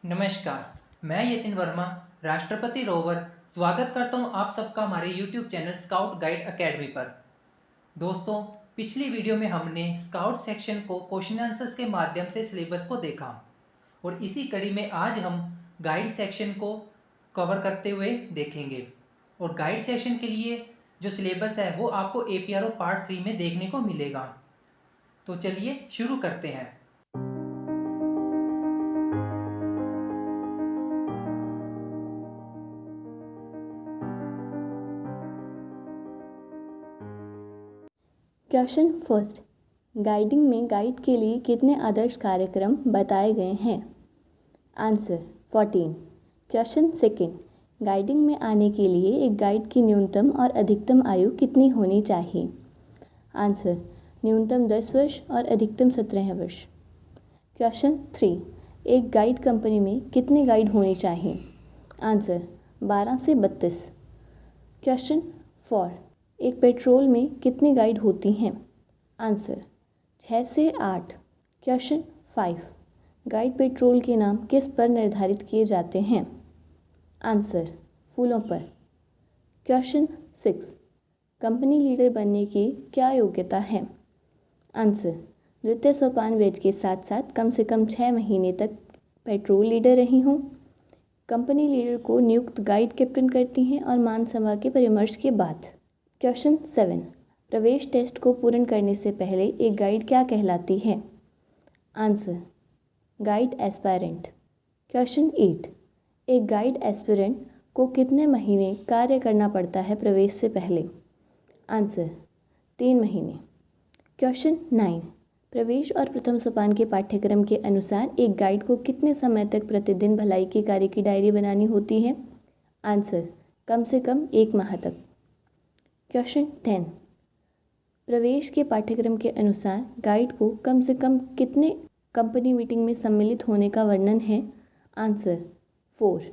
नमस्कार, मैं यतिन वर्मा, राष्ट्रपति रोवर, स्वागत करता हूं आप सबका हमारे YouTube channel scout guide academy पर। दोस्तों, पिछली वीडियो में हमने स्काउट सेक्शन को क्वेश्चन आंसर्स के माध्यम से सिलेबस को देखा और इसी कड़ी में आज हम गाइड सेक्शन को कवर करते हुए देखेंगे। और गाइड सेक्शन के लिए जो सिलेबस है वो आपको APRO पार्ट 3 में देखने को मिलेगा। तो चलिए शुरू करते हैं। क्वेश्चन फर्स्ट, गाइडिंग में गाइड के लिए कितने आदर्श कार्यक्रम बताए गए हैं? आंसर 14। क्वेश्चन सेकंड, गाइडिंग में आने के लिए एक गाइड की न्यूनतम और अधिकतम आयु कितनी होनी चाहिए? आंसर न्यूनतम 10 वर्ष और अधिकतम 17 वर्ष। क्वेश्चन 3, एक गाइड कंपनी में कितने गाइड होने चाहिए? आंसर 12 से 32। क्वेश्चन 4, एक पेट्रोल में कितनी गाइड होती हैं? आंसर 6 से 8। क्वेश्चन 5, गाइड पेट्रोल के नाम किस पर निर्धारित किए जाते हैं? आंसर फूलों पर। क्वेश्चन 6, कंपनी लीडर बनने की क्या योग्यता है? आंसर द्वितीय सोपान बैच के साथ साथ कम से कम 6 महीने तक पेट्रोल लीडर रही हूँ। कंपनी लीडर को नियुक्त गाइड कैप्टन करती हैं और मान सभा के परामर्श के बाद। क्वेश्चन 7, प्रवेश टेस्ट को पूर्ण करने से पहले एक गाइड क्या कहलाती है? Answer guide aspirant. क्वेश्चन 8, एक गाइड एस्पिरेंट को कितने महीने कार्य करना पड़ता है प्रवेश से पहले? आंसर 3 महीने। क्वेश्चन 9, प्रवेश और प्रथम सोपान के पाठ्यक्रम के अनुसार एक गाइड को कितने समय तक प्रतिदिन भलाई के कार्य की डायरी बनानी होती है? आंसर कम से कम 1 माह तक। क्वेश्चन 10, प्रवेश के पाठ्यक्रम के अनुसार गाइड को कम से कम कितने कंपनी मीटिंग में सम्मिलित होने का वर्णन है? आंसर 4।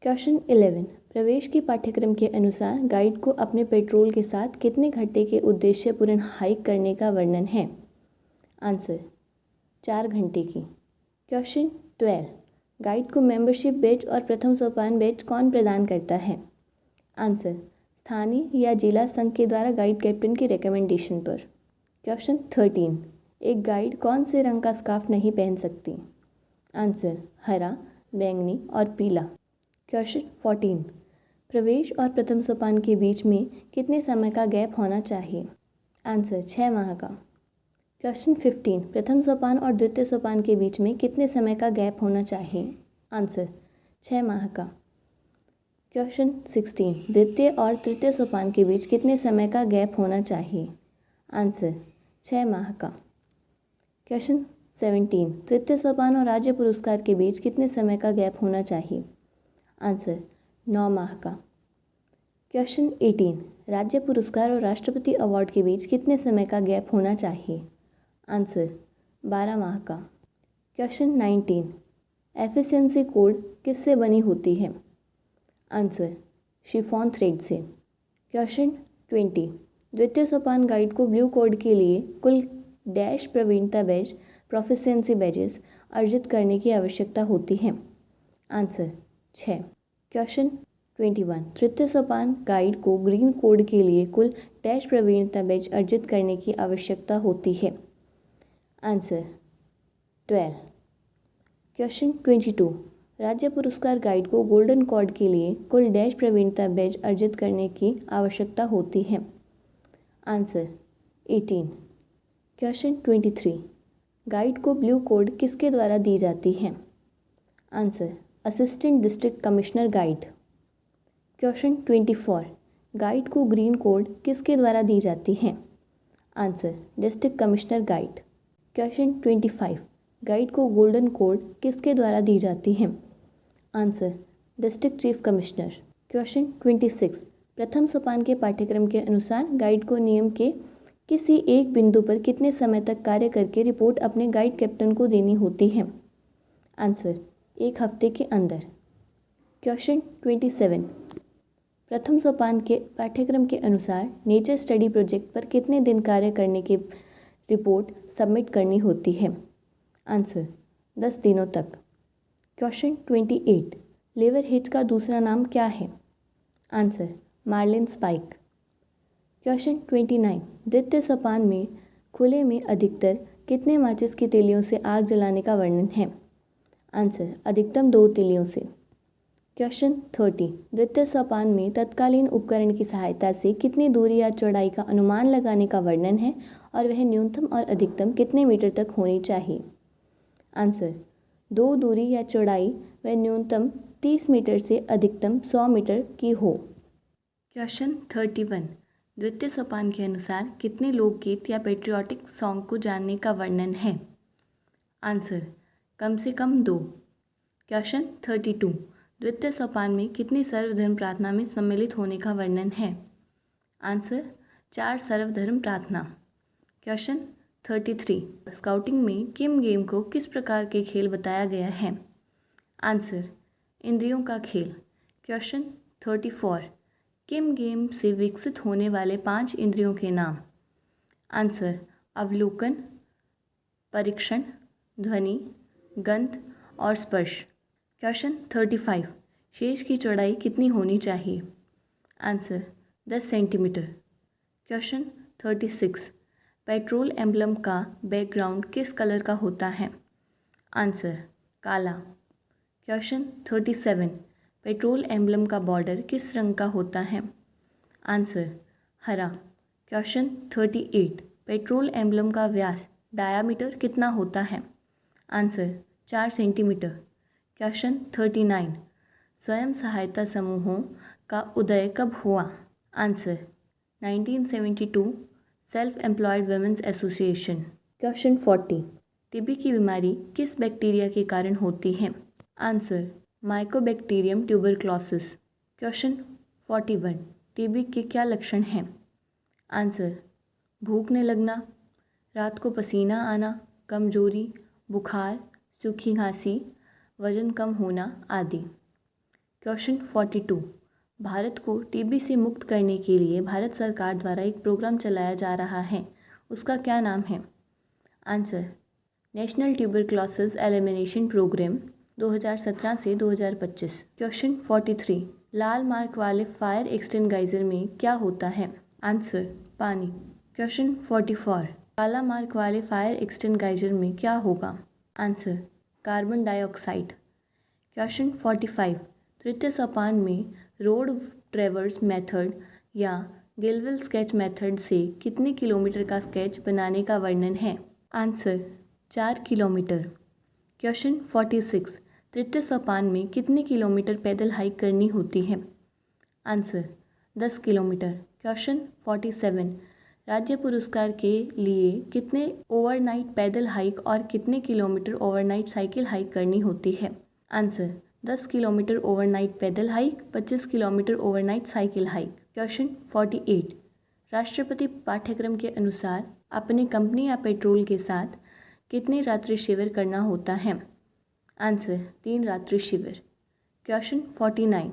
क्वेश्चन 11, प्रवेश के पाठ्यक्रम के अनुसार गाइड को अपने पेट्रोल के साथ कितने घंटे के उद्देश्यपूर्ण हाइक करने का वर्णन है? आंसर 4 घंटे की। क्वेश्चन 12, गाइड को मेंबरशिप बैच और प्रथम सोपान बैच कौन प्रदान करता है? आंसर स्थानीय या जिला संघ के द्वारा गाइड कैप्टन की रिकमेंडेशन पर। क्वेश्चन 13, एक गाइड कौन से रंग का स्कार्फ नहीं पहन सकती? आंसर हरा, बैंगनी और पीला। क्वेश्चन 14, प्रवेश और प्रथम सोपान के बीच में कितने समय का गैप होना चाहिए? आंसर 6 माह का। क्वेश्चन 15, प्रथम सोपान और द्वितीय सोपान के बीच में कितने समय का गैप होना चाहिए? आंसर 6 माह का। क्वेश्चन 16, द्वितीय और तृतीय सोपान के बीच कितने समय का गैप होना चाहिए? आंसर 6 माह का। क्वेश्चन 17, तृतीय सोपान और राज्य पुरस्कार के बीच कितने समय का गैप होना चाहिए? आंसर 9 माह का। क्वेश्चन 18, राज्य पुरस्कार और राष्ट्रपति अवार्ड के बीच कितने समय का गैप होना चाहिए? आंसर 12 माह का। क्वेश्चन 19, एफिशिएंसी कोड किससे बनी होती है? आंसर शिफॉन थ्रेड से। क्वेश्चन 20, द्वितीय सोपान गाइड को ब्लू कोड के लिए कुल डैश प्रवीणता बैच प्रोफिशिएंसी बैजेस अर्जित करने की आवश्यकता होती है? आंसर 6। क्वेश्चन 21, तृतीय सोपान गाइड को ग्रीन कोड के लिए कुल डैश प्रवीणता बैच अर्जित करने की आवश्यकता होती है? आंसर 12। क्वेश्चन 22, राज्य पुरस्कार गाइड को गोल्डन कॉर्ड के लिए कुल डैश प्रवीणता बैच अर्जित करने की आवश्यकता होती है? आंसर 18। क्वेश्चन 23, गाइड को ब्लू कोड किसके द्वारा दी जाती है? Answer assistant district commissioner guide. Question 24, guide को ग्रीन कोड किसके द्वारा दी जाती है? Answer district commissioner guide. Question 25, guide को गोल्डन कोड किसके द्वारा दी जाती है? Answer district chief commissioner. Question 26, प्रथम सोपान के पाठ्यक्रम के अनुसार गाइड को नियम के किसी एक बिंदु पर कितने समय तक कार्य करके रिपोर्ट अपने गाइड कैप्टन को देनी होती है? आंसर 1 हफ्ते के अंदर। क्वेश्चन 27, प्रथम सोपान के पाठ्यक्रम के अनुसार नेचर स्टडी प्रोजेक्ट पर कितने दिन कार्य करने की रिपोर्ट सबमिट करनी होती है? आंसर 10 दिनों तक। क्वेश्चन 28 लेवर हिच का दूसरा नाम क्या है? Answer Marlin spike. क्वेश्चन 29 द्वितीय सोपान में खुले में अधिकतर कितने माचिस की तीलियों से आग जलाने का वर्णन है? आंसर अधिकतम 2 तीलियों से। क्वेश्चन 30 द्वितीय सोपान में तत्कालीन उपकरण की सहायता से कितनी दूरी या चौड़ाई का अनुमान लगाने का वर्णन है और वह न्यूनतम और अधिकतम कितने मीटर तक होनी चाहिए? आंसर 2 दूरी या चौड़ाई वह न्यूनतम 30 मीटर से अधिकतम 100 मीटर की हो। क्वेश्चन 31 द्वितीय सोपान के अनुसार कितने लोकगीत या पेट्रियाटिक सॉन्ग को जानने का वर्णन है? आंसर कम से कम 2। क्वेश्चन 32 द्वितीय सोपान में कितनी सर्वधर्म प्रार्थना में सम्मिलित होने का वर्णन है? आंसर 4 सर्वधर्म प्रार्थना। क्वेश्चन 33 स्काउटिंग में किम गेम को किस प्रकार के खेल बताया गया है? आंसर इंद्रियों का खेल। क्वेश्चन 34 किम गेम से विकसित होने वाले 5 इंद्रियों के नाम? आंसर अवलोकन, परीक्षण, ध्वनि, गंध और स्पर्श। क्वेश्चन 35 शेष की चौड़ाई कितनी होनी चाहिए? Answer 10 centimetre. Question 36 petrol emblem का बैकग्राउंड किस कलर का होता है? आंसर काला। क्वेश्चन 37 पेट्रोल एम्बलम का बॉर्डर किस रंग का होता है? आंसर हरा। क्वेश्चन 38 पेट्रोल एम्बलम का व्यास डायामीटर कितना होता है? Answer 4 centimetre. क्वेश्चन 39 स्वयं सहायता समूहों का उदय कब हुआ? Answer 1972 self employed women's association. Question 40 TB की बीमारी किस बैक्टीरिया के कारण होती है? Answer mycobacterium tuberculosis. Question 41 TB के क्या लक्षण हैं? आंसर भूखने लगना, रात को पसीना आना, कमजोरी, बुखार, सूखी खांसी, वजन कम होना आदि। क्वेश्चन 42 भारत को टीबी से मुक्त करने के लिए भारत सरकार द्वारा एक प्रोग्राम चलाया जा रहा है, उसका क्या नाम है? Answer national tuberculosis elimination programme 2017 से 2025। क्वेश्चन 43 लाल मार्क वाले फायर एक्सटिंग्विशर में क्या होता है? आंसर पानी। क्वेश्चन 44 काला मार्क वाले फायर एक्सटिंग्विशर में क्या होगा? Answer carbon dioxide. क्वेश्चन 45 तृतीय सोपान में रोड ट्रेवर्स मेथड या गिलविल स्केच मेथड से कितने किलोमीटर का स्केच बनाने का वर्णन है? Answer 4 kilometre. क्वेश्चन 46 तृतीय सोपान में कितने किलोमीटर पैदल हाइक करनी होती है? Answer 10 kilometre. क्वेश्चन 47 राज्य पुरस्कार के लिए कितने ओवरनाइट पैदल हाइक और कितने किलोमीटर ओवरनाइट साइकिल हाइक करनी होती है? आंसर 10 किलोमीटर ओवरनाइट पैदल hike, 25 kilometre overnight cycle hike. Question 48 राष्ट्रपति पाठ्यक्रम के अनुसार अपने कंपनी या पेट्रोल के साथ कितने रात्रि शिविर करना होता है? आंसर 3 रात्रि शिविर। क्वेश्चन 49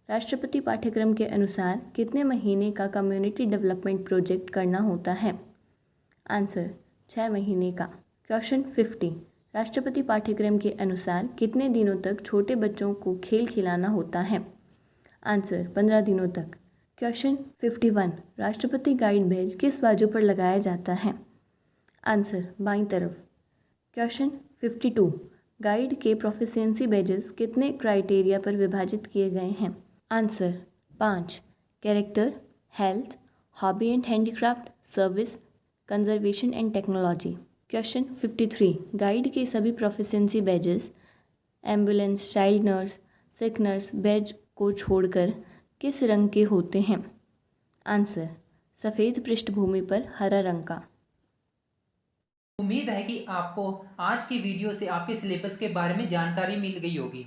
राष्ट्रपति पाठ्यक्रम के अनुसार कितने महीने का कम्युनिटी डेवलपमेंट प्रोजेक्ट करना होता है? आंसर 6 महीने का। क्वेश्चन 50 राष्ट्रपति पाठ्यक्रम के अनुसार कितने दिनों तक छोटे बच्चों को खेल खिलाना होता है? आंसर 15 दिनों तक। क्वेश्चन 51 राष्ट्रपति गाइड बैज किस बाजू पर लगाया जाता है? आंसर बाईं तरफ। क्वेश्चन 52 गाइड के प्रोफिशिएंसी बैजेस कितने क्राइटेरिया पर विभाजित किए गए हैं? Answer 5 character, health, hobby and handicraft, service, conservation and technology. Question 53 guide के सभी proficiency badges ambulance, child nurse, sick nurse badge को छोड़कर किस रंग के होते हैं? आंसर सफ़ेद पृष्ठभूमि पर हरा रंग का। उम्मीद है कि आपको आज की वीडियो से आपके सिलेबस के बारे में जानकारी मिल गई होगी,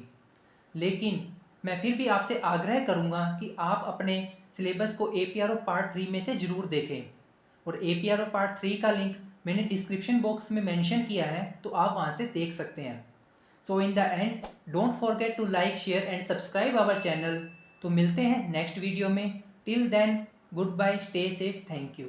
लेकिन मैं फिर भी आपसे आग्रह करूंगा कि आप अपने सिलेबस को APRO पार्ट 3 में से ज़रूर देखें, और APRO पार्ट 3 का लिंक मैंने डिस्क्रिप्शन बॉक्स में मेंशन किया है, तो आप वहां से देख सकते हैं। So in the end don't forget to like, share and subscribe our channel. तो मिलते हैं नेक्स्ट वीडियो में। Till then good bye, stay safe, thank you.